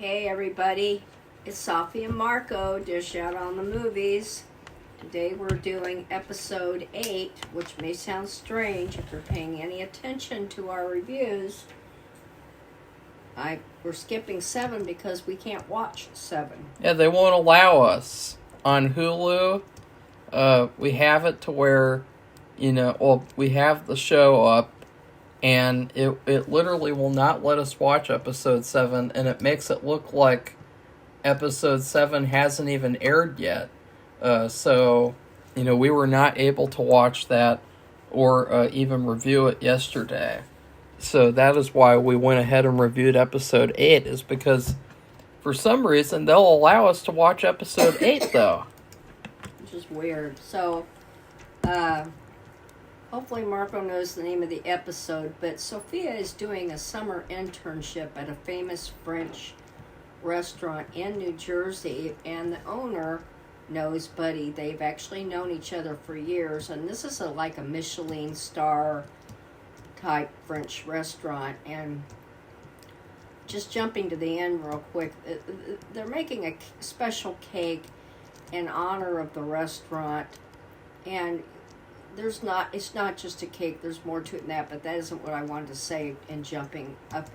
Hey everybody, it's Sophie and Marco, Dish Out on the Movies. Today we're doing episode 8, which may sound strange if you're paying any attention to our reviews. We're skipping 7 because we can't watch 7. Yeah, they won't allow us. On Hulu, we have it to where, we have the show up, and it literally will not let us watch episode 7, and it makes it look like episode 7 hasn't even aired yet. So, we were not able to watch that or even review it yesterday. So that is why we went ahead and reviewed episode 8, is because for some reason they'll allow us to watch episode 8, though. Which is weird. So, hopefully Marco knows the name of the episode, but Sophia is doing a summer internship at a famous French restaurant in New Jersey, and the owner knows Buddy. They've actually known each other for years, and this is like a Michelin star type French restaurant. And just jumping to the end real quick, they're making a special cake in honor of the restaurant, and it's not just a cake, there's more to it than that, but that isn't what I wanted to say in jumping up.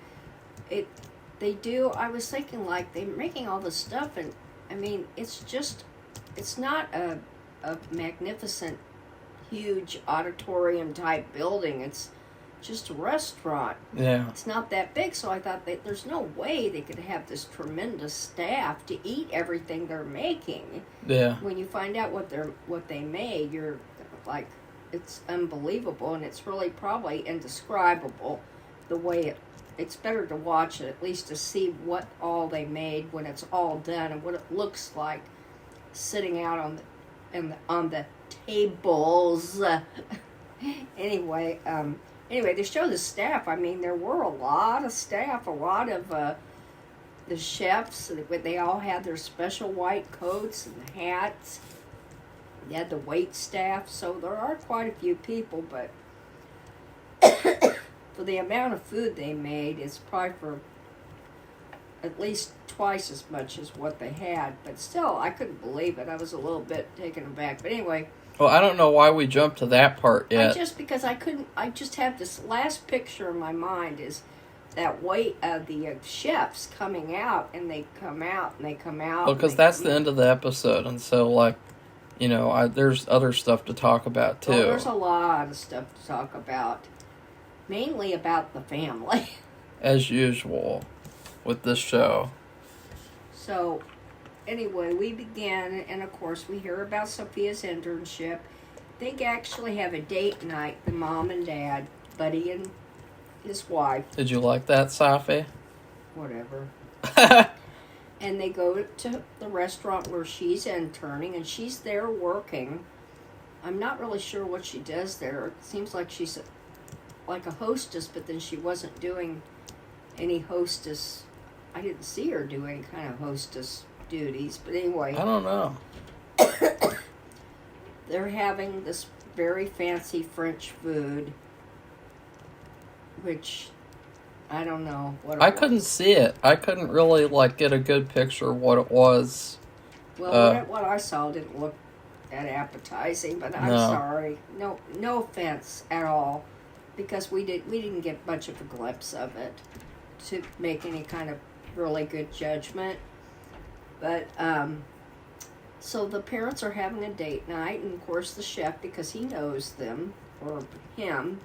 I was thinking, like, they're making all this stuff, and I mean, it's not a magnificent, huge auditorium type building. It's just a restaurant. Yeah. It's not that big, so I thought that there's no way they could have this tremendous staff to eat everything they're making. Yeah. When you find out what they made, you're like, it's unbelievable, and it's really probably indescribable the way it's better to watch it, at least to see what all they made when it's all done and what it looks like sitting out on the tables. Anyway, they show the staff. I mean, there were a lot of staff, a lot of the chefs. They all had their special white coats and hats. They had the wait staff, so there are quite a few people, but for the amount of food they made, it's probably for at least twice as much as what they had. But still, I couldn't believe it. I was a little bit taken aback. But anyway. Well, I don't know why we jumped to that part yet. Because I just have this last picture in my mind is that the chefs coming out, and they come out, and they come out. Well, because that's the end of the episode, and so, there's other stuff to talk about, too. Oh, there's a lot of stuff to talk about. Mainly about the family. As usual with this show. So, anyway, we begin, and of course we hear about Sophia's internship. They actually have a date night, the mom and dad, Buddy and his wife. Did you like that, Sophie? Whatever. And they go to the restaurant where she's interning, and she's there working. I'm not really sure what she does there. It seems like she's like a hostess, but then she wasn't doing any hostess. I didn't see her do any kind of hostess duties, but anyway. I don't know. They're having this very fancy French food, which I don't know what it I was. couldn't see it. I couldn't really get a good picture of what it was. Well, what I saw didn't look that appetizing, but I'm sorry. No offense at all, because we didn't get much of a glimpse of it to make any kind of really good judgment. But so the parents are having a date night, and of course the chef, because he knows them or him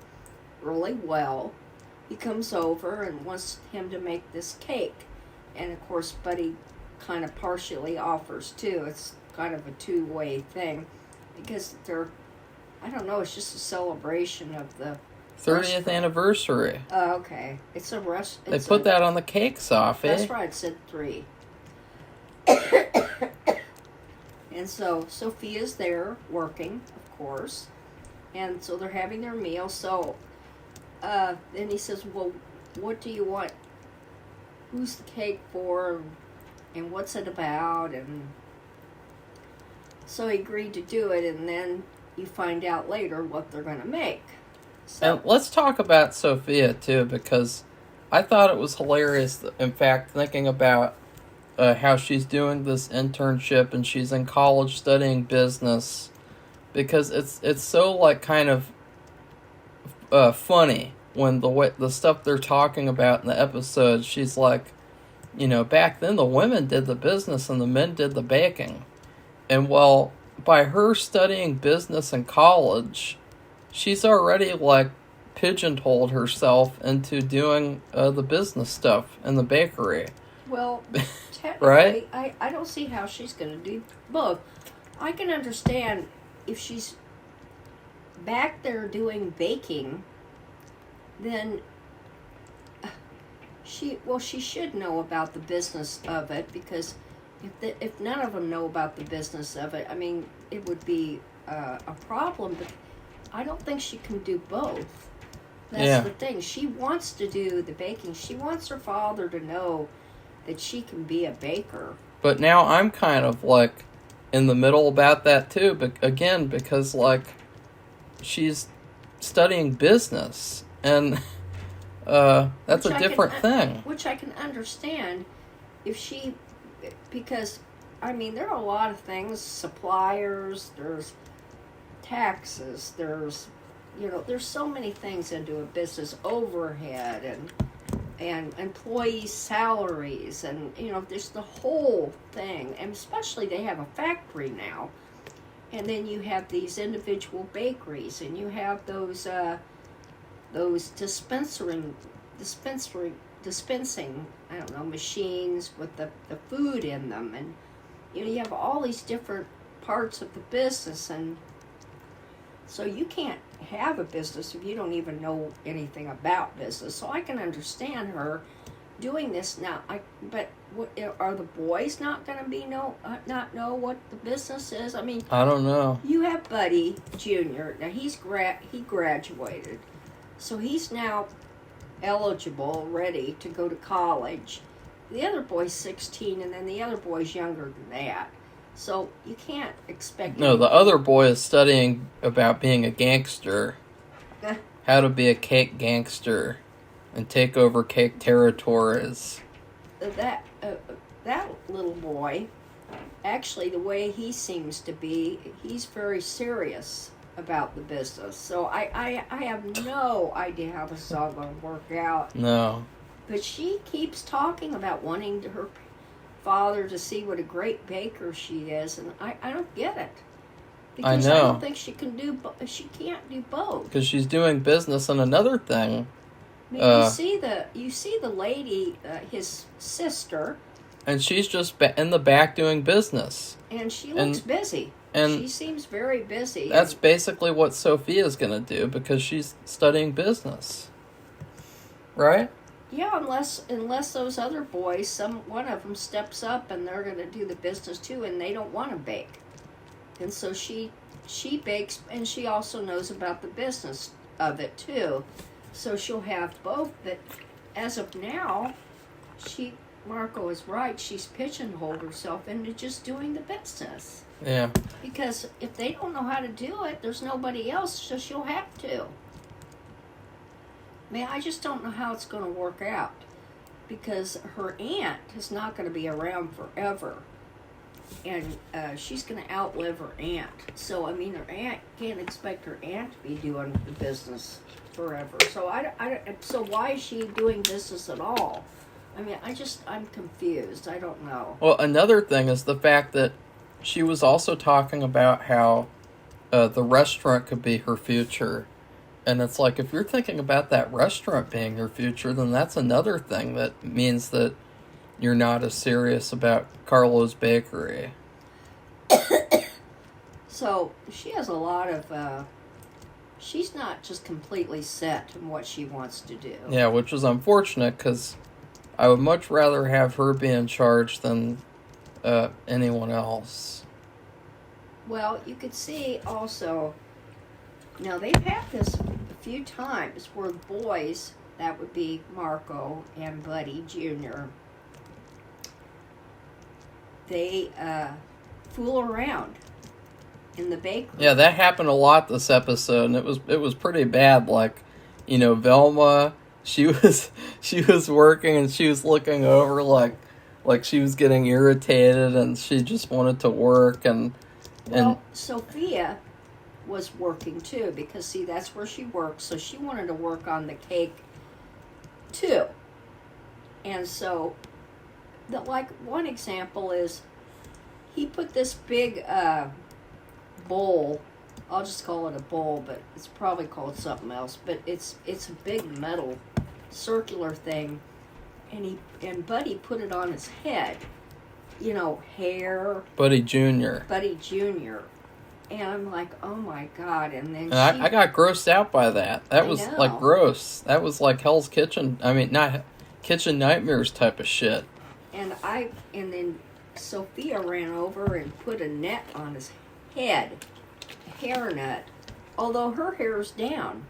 really well, he comes over and wants him to make this cake, and of course Buddy kind of partially offers too. It's kind of a two-way thing, because I don't know, it's just a celebration of the 30th anniversary. Oh, okay. It's a They put that on the cake, Sophie. That's right, it said 3. And so Sophia's there working, of course, and so they're having their meal. So then he says, well, what do you want? Who's the cake for? And what's it about? And so he agreed to do it, and then you find out later what they're going to make. So, and let's talk about Sophia, too, because I thought it was hilarious. In fact, thinking about how she's doing this internship and she's in college studying business, because it's so like kind of funny when the stuff they're talking about in the episode. She's like, back then the women did the business and the men did the baking. And well, by her studying business in college, she's already like pigeonholed herself into doing the business stuff in the bakery. Well, technically, right? I don't see how she's going to do both. I can understand if she's back there doing baking, then she should know about the business of it, because if none of them know about the business of it, I mean, it would be a problem. But I don't think she can do both. That's the thing. She wants to do the baking. She wants her father to know that she can be a baker. But now I'm kind of like in the middle about that too. But again, because like she's studying business, and that's a different thing. Which I can understand if she, because I mean, there are a lot of things: suppliers, there's taxes, there's there's so many things into a business, overhead and employee salaries, and there's the whole thing. And especially they have a factory now, and then you have these individual bakeries, and you have those dispensing I don't know, machines with the food in them, and you have all these different parts of the business, and so you can't have a business if you don't even know anything about business. So I can understand her doing this now. But are the boys not going to not know what the business is? I mean, I don't know. You have Buddy Jr. Now he graduated, so he's now eligible, ready to go to college. The other boy's 16, and then the other boy's younger than that. So you can't expect... No, the other boy is studying about being a gangster. How to be a cake gangster and take over cake territories. That little boy, actually, the way he seems to be, he's very serious about the business. So I have no idea how this is all going to work out. No. But she keeps talking about wanting her father to see what a great baker she is, and I don't get it. Because I don't think she can't do both. Because she's doing business and another thing. I mean, you see the lady, his sister, and she's just in the back doing business. And she looks busy. And she seems very busy. That's basically what Sophia's going to do, because she's studying business. Right? Yeah, unless those other boys, one of them steps up and they're going to do the business too, and they don't want to bake. And so she bakes, and she also knows about the business of it too. So she'll have both. But as of now, Marco is right. She's pigeonholed herself into just doing the business. Yeah. Because if they don't know how to do it, there's nobody else, so she'll have to. I mean, I just don't know how it's going to work out, because her aunt is not going to be around forever, and she's going to outlive her aunt. So, I mean, her aunt can't expect her aunt to be doing the business forever. So, so why is she doing business at all? I mean, I'm confused. I don't know. Well, another thing is the fact that she was also talking about how the restaurant could be her future. And it's like, if you're thinking about that restaurant being your future, then that's another thing that means that you're not as serious about Carlo's Bakery. So, she has a lot of... she's not just completely set in what she wants to do. Yeah, which is unfortunate, because I would much rather have her be in charge than anyone else. Well, you could see also... Now, they've had this a few times where the boys, that would be Marco and Buddy Jr., they fool around in the bakery. Yeah, that happened a lot this episode, and it was pretty bad. Like, Velma, she was working and she was looking over like, like she was getting irritated and she just wanted to work and Sophia was working too, because see, that's where she works, so she wanted to work on the cake too. And so one example is he put this big bowl, I'll just call it a bowl, but it's probably called something else, but it's a big metal circular thing, and Buddy put it on his head, hair. Buddy Jr. And I'm like, oh my God. And then I got grossed out by that. That was like gross. That was like Hell's Kitchen. I mean, not Kitchen Nightmares type of shit. And then Sophia ran over and put a net on his head, a hair net, although her hair's down.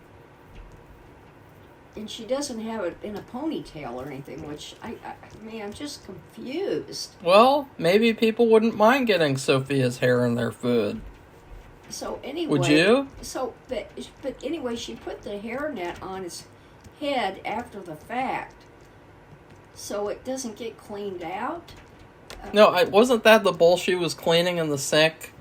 And she doesn't have it in a ponytail or anything, which I'm just confused. Well, maybe people wouldn't mind getting Sophia's hair in their food. So anyway, would you? So, but anyway, she put the hairnet on his head after the fact, so it doesn't get cleaned out. No, wasn't that the bowl she was cleaning in the sink?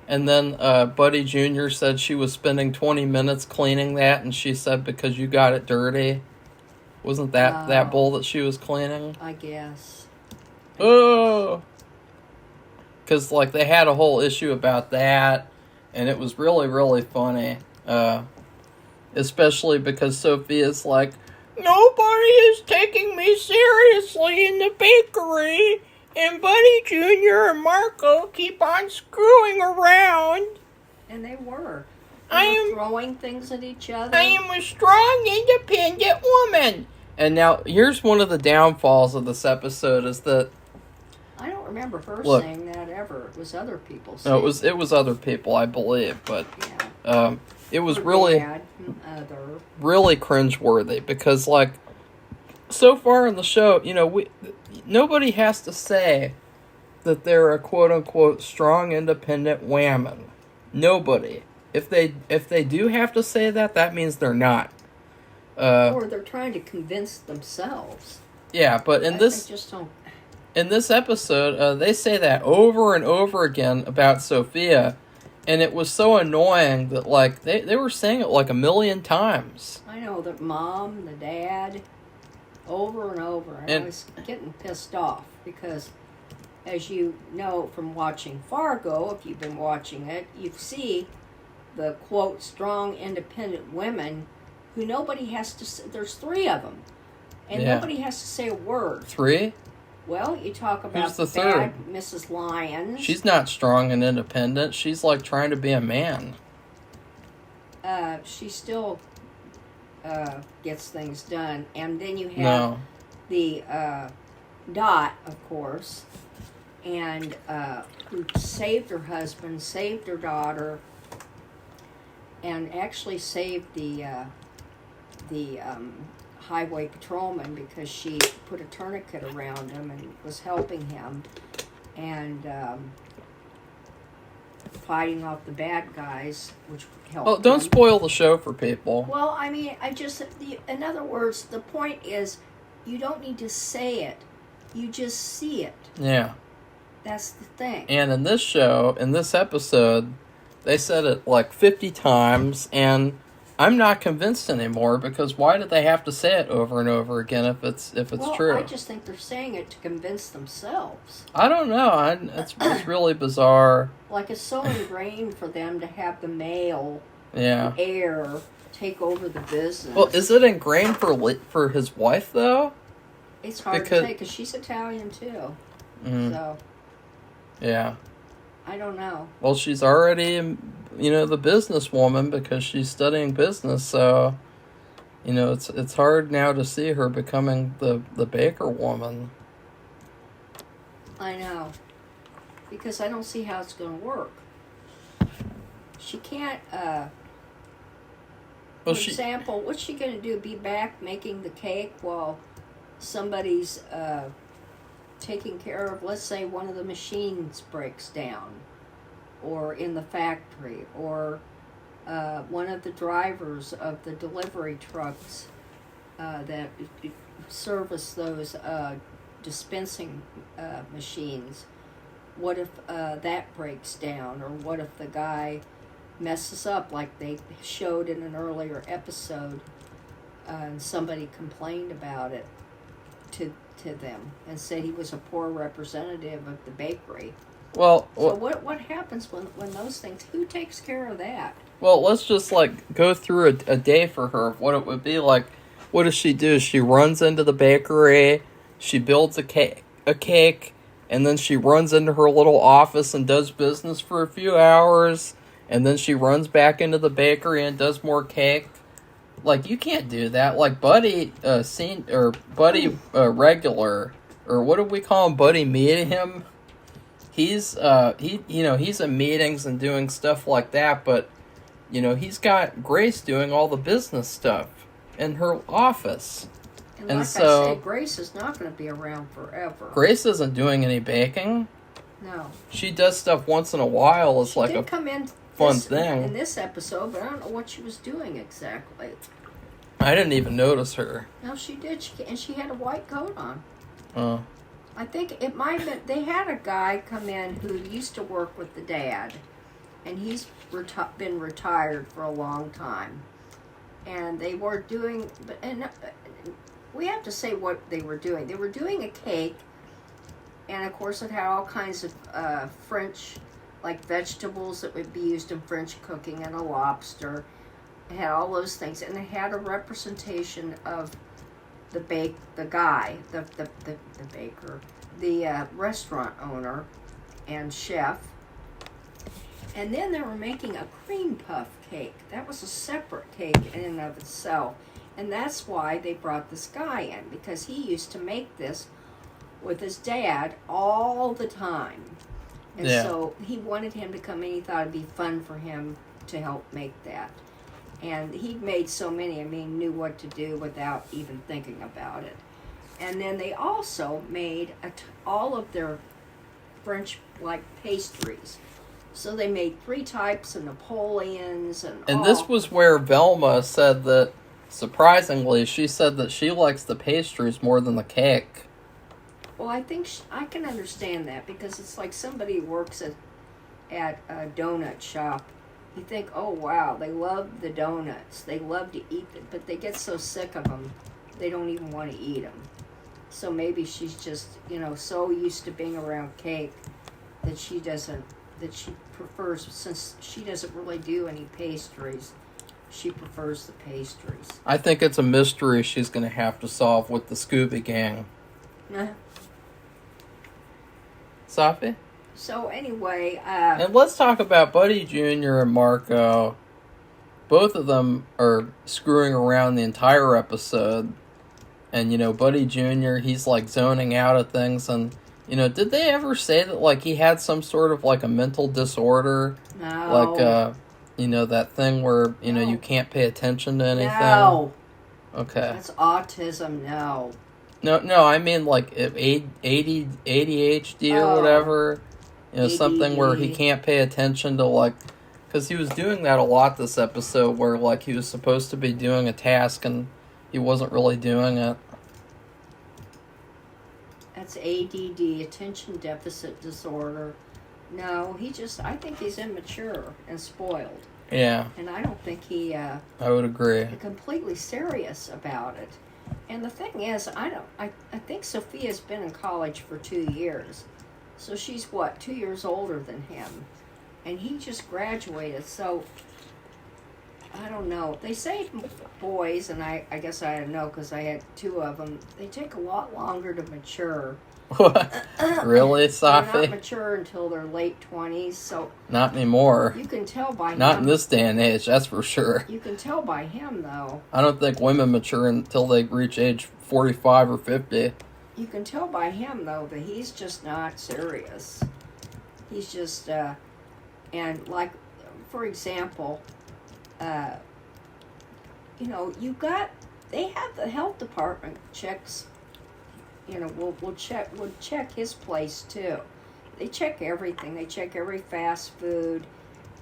And then Buddy Jr. said she was spending 20 minutes cleaning that, and she said because you got it dirty. Wasn't that bowl that she was cleaning? I guess. Oh, because like they had a whole issue about that. And it was really, really funny. Especially because Sophia's like, nobody is taking me seriously in the bakery. And Buddy Jr. and Marco keep on screwing around. And they were. They were throwing things at each other. I am a strong, independent woman. And now, here's one of the downfalls of this episode is that I don't remember her saying that ever. It was other people saying no, it was other people, I believe, but it was really cringeworthy because, like, so far in the show, nobody has to say that they're a quote unquote strong, independent woman. Nobody. If they do have to say that, that means they're not. Or they're trying to convince themselves. Yeah, but I just don't. In this episode, they say that over and over again about Sophia, and it was so annoying that, like, they were saying it like a million times. I know, the mom, the dad, over and over, and I was getting pissed off, because, as you know from watching Fargo, if you've been watching it, you see the, quote, strong, independent women who nobody has to, there's 3 of them, and nobody has to say a word. 3? Well, you talk about who's the bad third? Mrs. Lyons. She's not strong and independent. She's like trying to be a man. She still gets things done. And then you have the Dot, of course, and who saved her husband, saved her daughter, and actually saved the highway patrolman because she put a tourniquet around him and was helping him and fighting off the bad guys, which helped. Oh, don't spoil the show for people. Well, I mean, in other words, the point is you don't need to say it. You just see it. Yeah. That's the thing. And in this show, in this episode, they said it like 50 times, and I'm not convinced anymore because why did they have to say it over and over again if it's true? I just think they're saying it to convince themselves. I don't know. It's really bizarre. Like it's so ingrained for them to have the male heir take over the business. Well, is it ingrained for his wife though? It's hard to say because she's Italian too. So. Yeah. I don't know. Well, she's already, the businesswoman because she's studying business, so, it's hard now to see her becoming the baker woman. I know. Because I don't see how it's going to work. She can't, for example, what's she going to do? Be back making the cake while somebody's taking care of, let's say, one of the machines breaks down, or in the factory, or one of the drivers of the delivery trucks that service those dispensing machines. What if that breaks down, or what if the guy messes up, like they showed in an earlier episode, and somebody complained about it to them and said he was a poor representative of the bakery. Well, so what happens when those things? Who takes care of that? Well, let's just go through a day for her. What it would be like. What does she do? She runs into the bakery. She builds a cake, and then she runs into her little office and does business for a few hours, and then she runs back into the bakery and does more cake. Like, you can't do that. Like, Buddy, Regular, or what do we call him? Buddy Medium. He's he's in meetings and doing stuff like that, but, he's got Grace doing all the business stuff in her office. And like I said, Grace is not going to be around forever. Grace isn't doing any baking. No. She does stuff once in a while. It's like a come in fun thing. In this episode, but I don't know what she was doing exactly. I didn't even notice her. No, she did. And she had a white coat on. Oh. I think it might have been, they had a guy come in who used to work with the dad, and he's been retired for a long time. And they were doing, we have to say what they were doing. They were doing a cake, and of course it had all kinds of French, like vegetables that would be used in French cooking, and a lobster. It had all those things, and it had a representation of the baker, the restaurant owner and chef. And then they were making a cream puff cake. That was a separate cake in and of itself. And that's why they brought this guy in, because he used to make this with his dad all the time. And so he wanted him to come in. He thought it'd be fun for him to help make that. And he'd made so many, knew what to do without even thinking about it. And then they also made all of their French-like pastries. So they made 3 types of Napoleons and this was where Velma said that, surprisingly, she said that she likes the pastries more than the cake. Well, I think I can understand that, because it's like somebody who works at a donut shop. You think, oh, wow, they love the donuts. They love to eat them, but they get so sick of them, they don't even want to eat them. So maybe she's just, so used to being around cake that she prefers, since she doesn't really do any pastries, she prefers the pastries. I think it's a mystery she's going to have to solve with the Scooby Gang. Sophie? So anyway, and let's talk about Buddy Jr. and Marco. Both of them are screwing around the entire episode. And, Buddy Jr., he's, zoning out at things. And, did they ever say that, he had some sort of, a mental disorder? No. That thing where, you can't pay attention to anything? No. Okay. That's autism, no. No, I mean, ADHD or whatever. Something where he can't pay attention to, because he was doing that a lot this episode, where, he was supposed to be doing a task and he wasn't really doing it. That's ADD, attention deficit disorder. No, I think he's immature and spoiled. Yeah. And I don't think I would agree. Completely serious about it. And the thing is, I think Sophia's been in college for 2 years. So she's 2 years older than him. And he just graduated, so I don't know. They say boys, and I guess I don't know because I had 2 of them, they take a lot longer to mature. Really, Safi? They're not mature until their late 20s, so... Not anymore. You can tell by him. Not in this day and age, that's for sure. You can tell by him, though. I don't think women mature until they reach age 45 or 50. You can tell by him, though, that he's just not serious. He's just, and for example, they have the health department checks, we'll check his place too. They check everything. They check every fast food,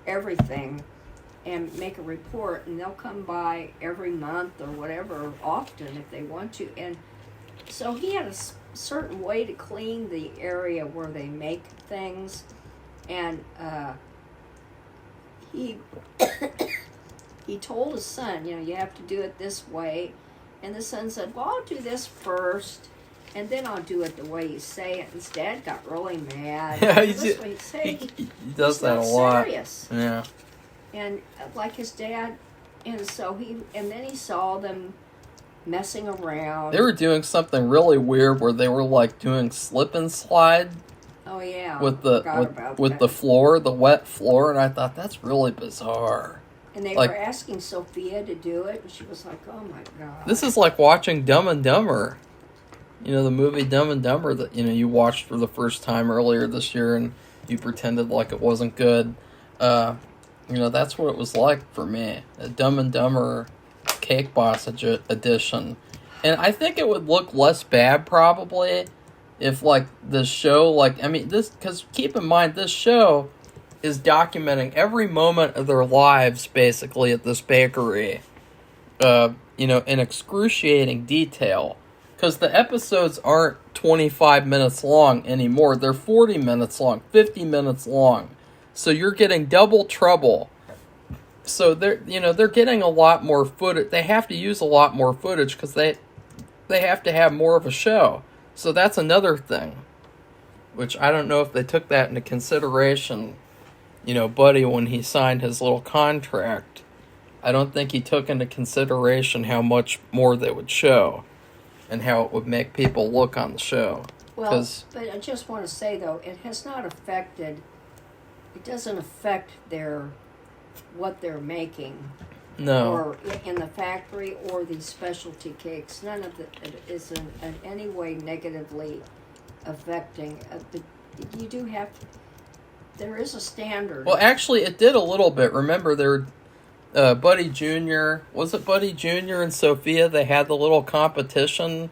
everything, and make a report, and they'll come by every month or whatever, often if they want to. And so he had certain way to clean the area where they make things, and he he told his son, you have to do it this way, and the son said, well, I'll do this first, and then I'll do it the way you say it. And his dad got really mad. Yeah, He does that a lot. Serious. Yeah. And like his dad, and so then he saw them messing around. They were doing something really weird where they were like doing slip and slide. Oh yeah. With the floor, the wet floor, and I thought that's really bizarre. And they were asking Sophia to do it, and she was like, "Oh my god." This is like watching Dumb and Dumber. The movie Dumb and Dumber that you watched for the first time earlier this year, and you pretended like it wasn't good. That's what it was like for me. A Dumb and Dumber Cake Boss edition. And I think it would look less bad probably if the show, because keep in mind, this show is documenting every moment of their lives basically at this bakery, in excruciating detail. Because the episodes aren't 25 minutes long anymore. They're 40 minutes long, 50 minutes long. So you're getting double trouble. So they're getting a lot more footage. They have to use a lot more footage because they have to have more of a show. So that's another thing, which I don't know if they took that into consideration, Buddy, when he signed his little contract. I don't think he took into consideration how much more they would show and how it would make people look on the show. Well, but I just want to say, though, it doesn't affect what they're making. No. Or in the factory or these specialty cakes. None of it is in any way negatively affecting. But you do have there is a standard. Well, actually, it did a little bit. Remember, Buddy Jr., was it Buddy Jr. and Sophia? They had the little competition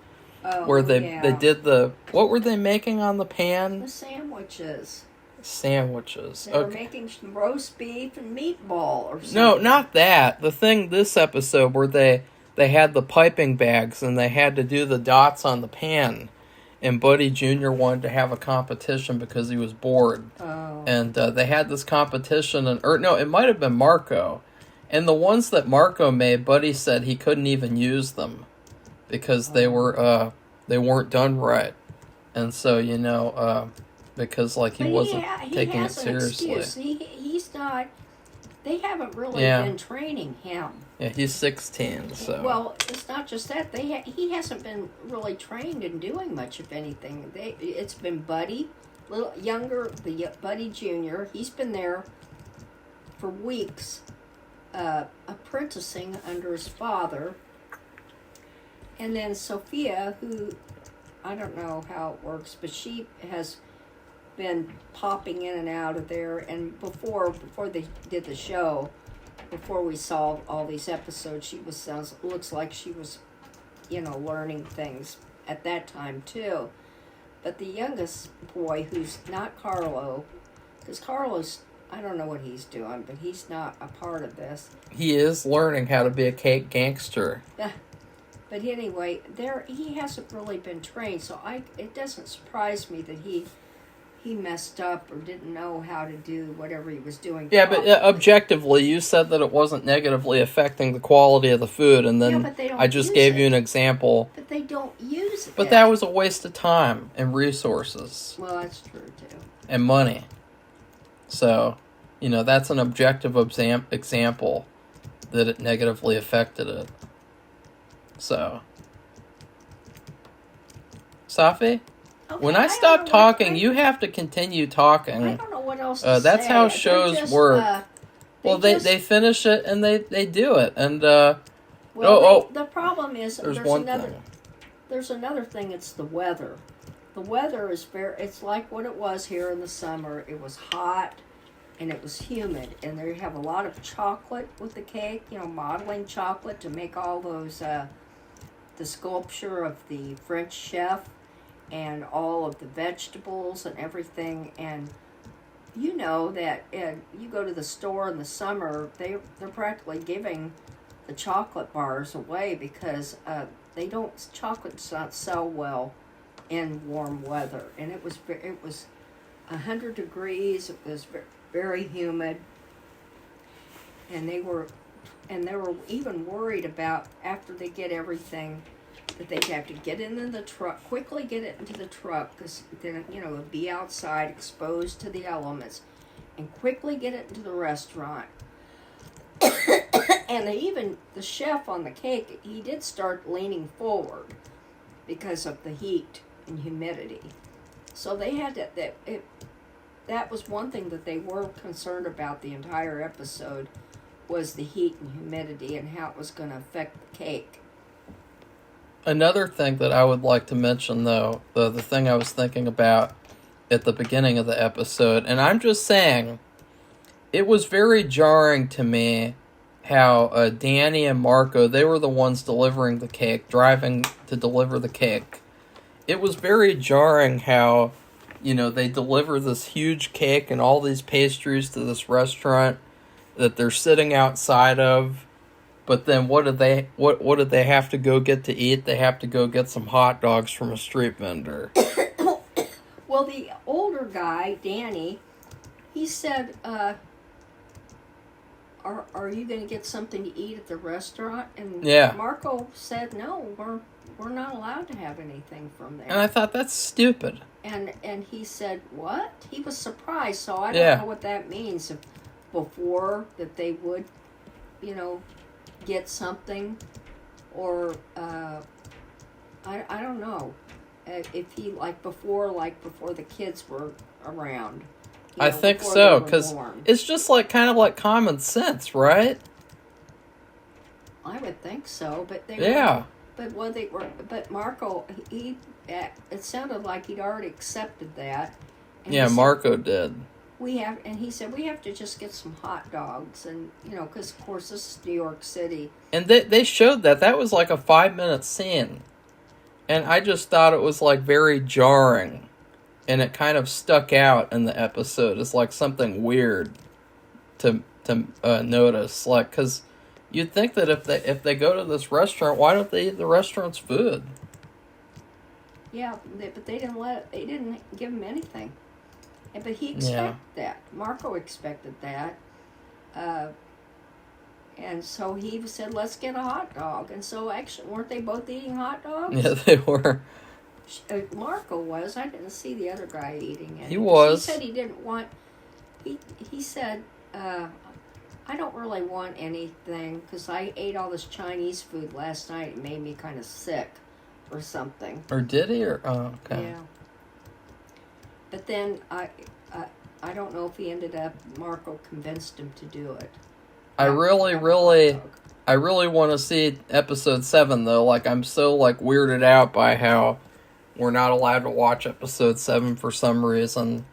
where they did what were they making on the pan? The sandwiches. Sandwiches. They were making roast beef and meatball or something. No, not that. The thing this episode where they had the piping bags and they had to do the dots on the pan. And Buddy Jr. wanted to have a competition because he was bored. Oh. And they had this competition, it might have been Marco. And the ones that Marco made, Buddy said he couldn't even use them because they weren't done right. And so, because he wasn't taking it seriously. He's not. They haven't really been training him. Yeah, he's 16. So well, it's not just that he hasn't been really trained in doing much of anything. It's been Buddy, little younger, the Buddy Jr. He's been there for weeks, apprenticing under his father, and then Sophia, who I don't know how it works, but she has been popping in and out of there, and before they did the show, before we saw all these episodes, looks like she was learning things at that time too. But the youngest boy, who's not Carlo, because Carlos, I don't know what he's doing, but he's not a part of this. He is learning how to be a cake gangster. But anyway, he hasn't really been trained, so it doesn't surprise me that he messed up or didn't know how to do whatever he was doing. Yeah, but objectively, you said that it wasn't negatively affecting the quality of the food, and then I just gave you an example. But they don't use it. But that was a waste of time and resources. Well, that's true, too. And money. So, that's an objective example that it negatively affected it. So. Safi? Okay, when I stop talking, you have to continue talking. I don't know what else to that's say. how shows work. They finish it and they do it. And the problem is there's another thing. It's the weather. The weather is it's like what it was here in the summer. It was hot and it was humid, and they have a lot of chocolate with the cake. Modeling chocolate to make all those the sculpture of the French chef. And all of the vegetables and everything, and that you go to the store in the summer, they're practically giving the chocolate bars away because chocolate does not sell well in warm weather, and it was 100 degrees. It was very humid, and they were even worried about after they get everything that they'd have to get into the truck, quickly get it into the truck, because then it'd be outside exposed to the elements, and quickly get it into the restaurant. And the chef on the cake, he did start leaning forward because of the heat and humidity. So they had that was one thing that they were concerned about the entire episode, was the heat and humidity and how it was going to affect the cake. Another thing that I would like to mention, though, the thing I was thinking about at the beginning of the episode, and I'm just saying, it was very jarring to me how Danny and Marco, they were the ones delivering the cake, driving to deliver the cake. It was very jarring how, they deliver this huge cake and all these pastries to this restaurant that they're sitting outside of, but then what did they have to go get to eat? They have to go get some hot dogs from a street vendor. Well, the older guy, Danny, he said, Are you going to get something to eat at the restaurant? And yeah. Marco said, no, we're not allowed to have anything from there. And I thought, that's stupid. And he said, what? He was surprised, so I don't know what that means. If before that they would, get something, or I don't know. If he, before the kids were around. I think so, because it's just kind of common sense, right? I would think so, but they yeah. But Marco, it sounded like he'd already accepted that. And yeah, Marco did. And he said we have to just get some hot dogs, and because of course this is New York City. And they showed that was a 5-minute scene, and I just thought it was very jarring. And it kind of stuck out in the episode as something weird to notice. Because you'd think that if they go to this restaurant, why don't they eat the restaurant's food? Yeah, but they didn't give him anything. But he expected that. Marco expected that. And so he said, let's get a hot dog. And so actually, weren't they both eating hot dogs? Yeah, they were. Marco was. I didn't see the other guy eating it. He was. He said he didn't want. He said, I don't really want anything because I ate all this Chinese food last night. It made me kind of sick, or something. Or did he? Or okay. Yeah. But then I don't know if he ended up. Marco convinced him to do it. I really want to see episode 7 though. I'm so weirded out by how we're not allowed to watch episode 7 for some reason.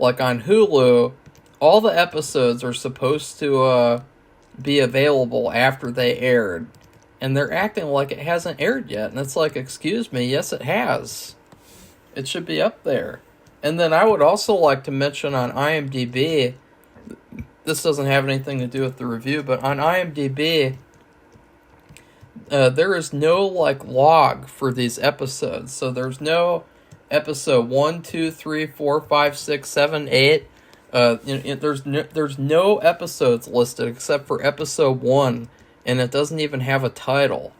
On Hulu, all the episodes are supposed to be available after they aired. And they're acting like it hasn't aired yet. And it's excuse me, yes it has. It should be up there. And then I would also like to mention on IMDb, this doesn't have anything to do with the review, but on IMDb, there is no log for these episodes. So there's no episode 1, 2, 3, 4, 5, 6, 7, 8. There's no episodes listed except for episode 1, and it doesn't even have a title.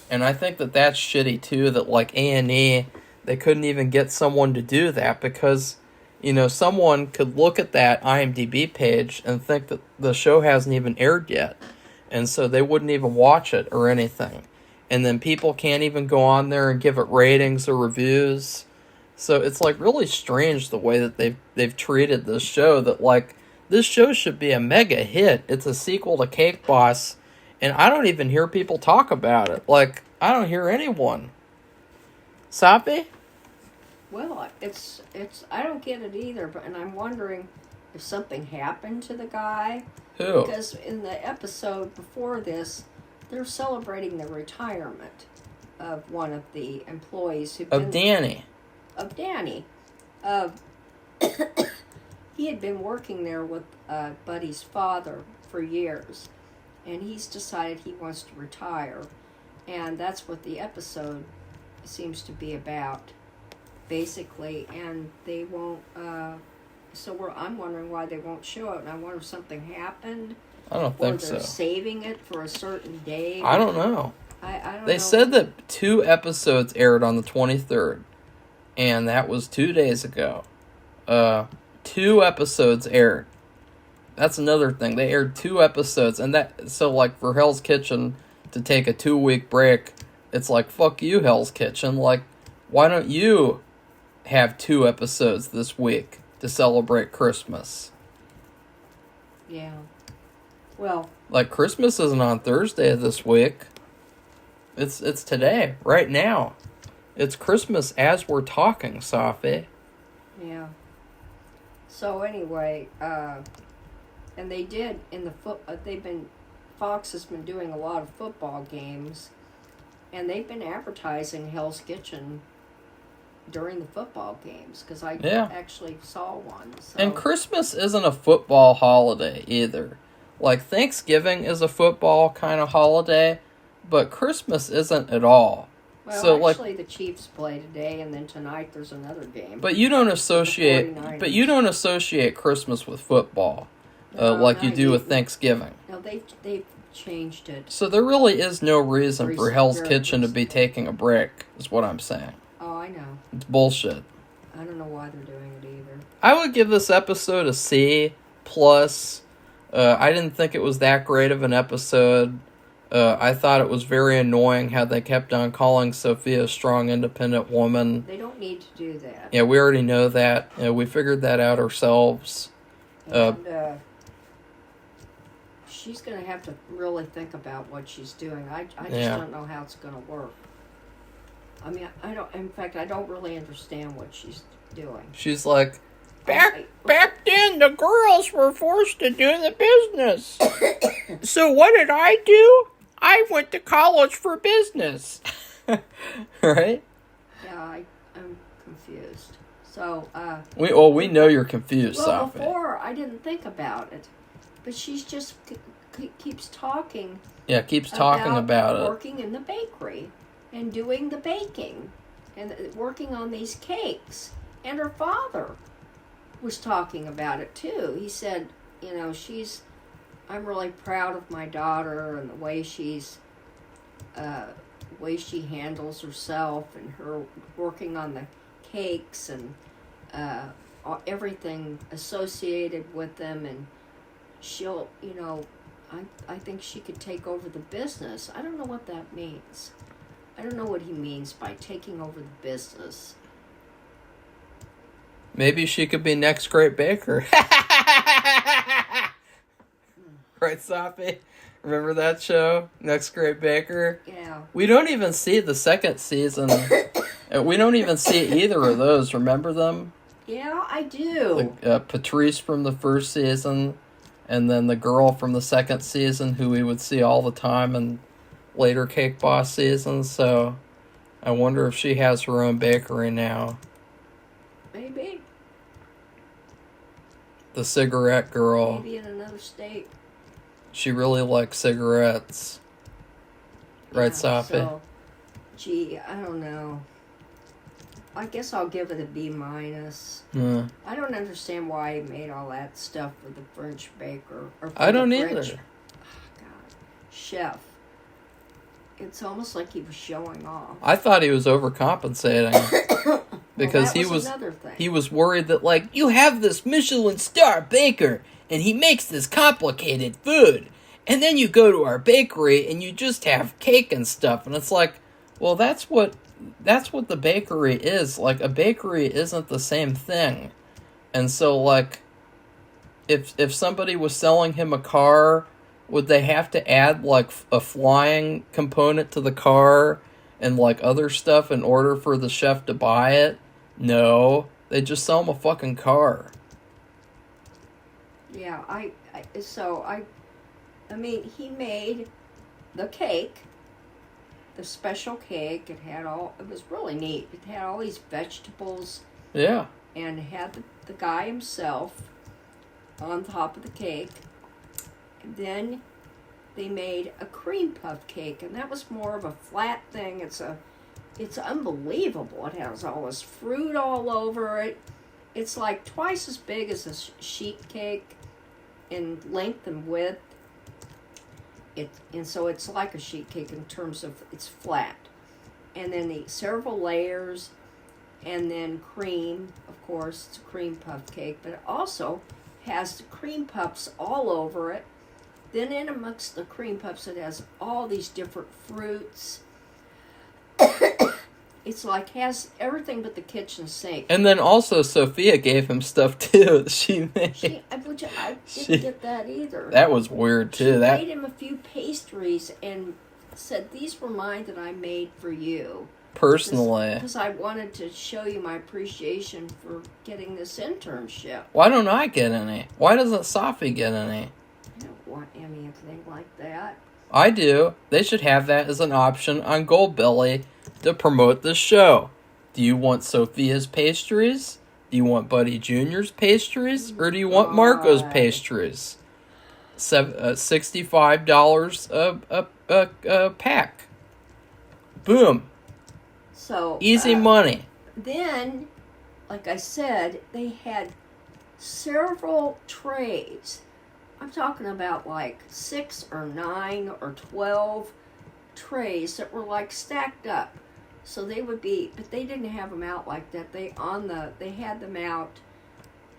And I think that's shitty too. That A&E, they couldn't even get someone to do that because someone could look at that IMDb page and think that the show hasn't even aired yet. And so they wouldn't even watch it or anything. And then people can't even go on there and give it ratings or reviews. So it's really strange the way that they've treated this show. That this show should be a mega hit. It's a sequel to Cake Boss. And I don't even hear people talk about it. I don't hear anyone. Sapi? Well, it's I don't get it either, and I'm wondering if something happened to the guy. Who? Because in the episode before this, they're celebrating the retirement of one of the employees of Danny. He had been working there with Buddy's father for years, and he's decided he wants to retire, and that's what the episode seems to be about. basically, and they won't. I'm wondering why they won't show it, and I wonder if something happened. I don't think so. Or they're saving it for a certain day. I don't know. I don't know. They said that 2 episodes aired on the 23rd, and that was 2 days ago. 2 episodes aired. That's another thing. They aired 2 episodes, and so like for Hell's Kitchen to take a 2-week break, it's like, fuck you, Hell's Kitchen. Like, why don't you have 2 episodes this week to celebrate Christmas? Yeah. Well, like Christmas isn't on Thursday this week. It's today, right now. It's Christmas as we're talking, Sophie. Yeah. So anyway, and they did in the Fox has been doing a lot of football games, and they've been advertising Hell's Kitchen during the football games, because I actually saw one. So. And Christmas isn't a football holiday either. Like, Thanksgiving is a football kind of holiday, but Christmas isn't at all. Well, so, actually, the Chiefs play today, and then tonight there's another game. But you don't associate Christmas with football, like you do with Thanksgiving. No, they've changed it. So there really is no reason for Hell's Kitchen to be taking a break, is what I'm saying. Oh, I know. It's bullshit. I don't know why they're doing it either. I would give this episode a C+. I didn't think it was that great of an episode. I thought it was very annoying how they kept on calling Sophia a strong, independent woman. They don't need to do that. Yeah, we already know that. We figured that out ourselves. And she's going to have to really think about what she's doing. I just don't know how it's going to work. I mean, I don't really understand what she's doing. She's like, Back then, the girls were forced to do the business. So what did I do? I went to college for business. Right? Yeah, I'm confused. So, we know you're confused, well, Sophie. before, I didn't think about it. But she's just keeps talking. Yeah, keeps talking about it. Working in the bakery and doing the baking and working on these cakes. And her father was talking about it too. He said, I'm really proud of my daughter and the way she handles herself and her working on the cakes and everything associated with them, and she'll, I think she could take over the business. I don't know what that means. I don't know what he means by taking over the business. Maybe she could be next great baker. Right, Sophie? Remember that show? Next Great Baker? Yeah. We don't even see the second season. We don't even see either of those. Remember them? Yeah, I do. Patrice from the first season, and then the girl from the second season who we would see all the time in later Cake Boss seasons. So I wonder if she has her own bakery now. Maybe. The cigarette girl. Maybe in another state. She really likes cigarettes. Right, Sophie? So, I don't know. I guess I'll give it a B-. Yeah. I don't understand why he made all that stuff for the French baker. Or I don't either. God, chef. It's almost like he was showing off. I thought he was overcompensating. Because well, he was worried that, like, you have this Michelin star baker, and he makes this complicated food, and then you go to our bakery, and you just have cake and stuff, and it's like, well, that's what the bakery is. Like, a bakery isn't the same thing. And so, like, if somebody was selling him a car, would they have to add, like, a flying component to the car and, like, other stuff in order for the chef to buy it? No. They just sell him a fucking car. Yeah, I mean, he made the cake, the special cake. It was really neat. It had all these vegetables. Yeah. And had the guy himself on top of the cake. And then they made a cream puff cake, and that was more of a flat thing. It's unbelievable. It has all this fruit all over it. It's like twice as big as a sheet cake in length and width. And so it's like a sheet cake in terms of it's flat. And then the several layers, and then cream. Of course, it's a cream puff cake, but it also has the cream puffs all over it. Then in amongst the cream puffs, it has all these different fruits. It's like has everything but the kitchen sink. And then also Sophia gave him stuff too that she made. I didn't get that either. That was weird too. She made him a few pastries and said, "These were mine that I made for you." Personally. Because I wanted to show you my appreciation for getting this internship. Why don't I get any? Why doesn't Sophie get any? I don't want anything like that. I do. They should have that as an option on Goldbelly to promote the show. Do you want Sophia's pastries? Do you want Buddy Jr.'s pastries? Or do you want Marco's pastries? $65 a pack. Boom. So easy money. Then, like I said, they had several trays. I'm talking about like 6 or 9 or 12 trays that were like stacked up. So they would be, but they didn't have them out like that. They had them out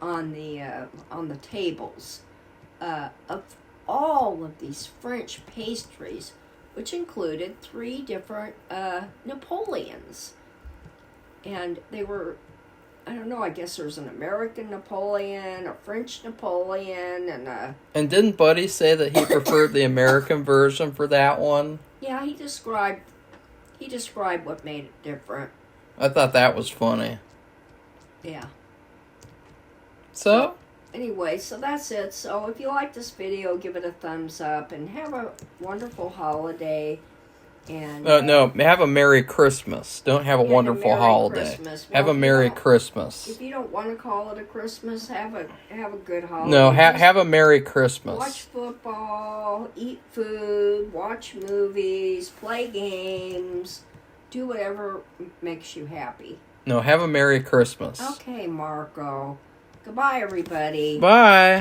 on the tables of all of these French pastries, which included 3 different Napoleons, and they were, I don't know, I guess there's an American Napoleon, a French Napoleon, and a... And didn't Buddy say that he preferred the American version for that one? Yeah, he described what made it different. I thought that was funny. Yeah. So? Anyway, so that's it. So if you like this video, give it a thumbs up, and have a wonderful holiday. And No, have a Merry Christmas. Don't have a wonderful holiday. Have a Merry Christmas. If you don't want to call it a Christmas, have a good holiday. No, have a Merry Christmas. Watch football, eat food, watch movies, play games, do whatever makes you happy. No, have a Merry Christmas. Okay, Marco. Goodbye, everybody. Bye.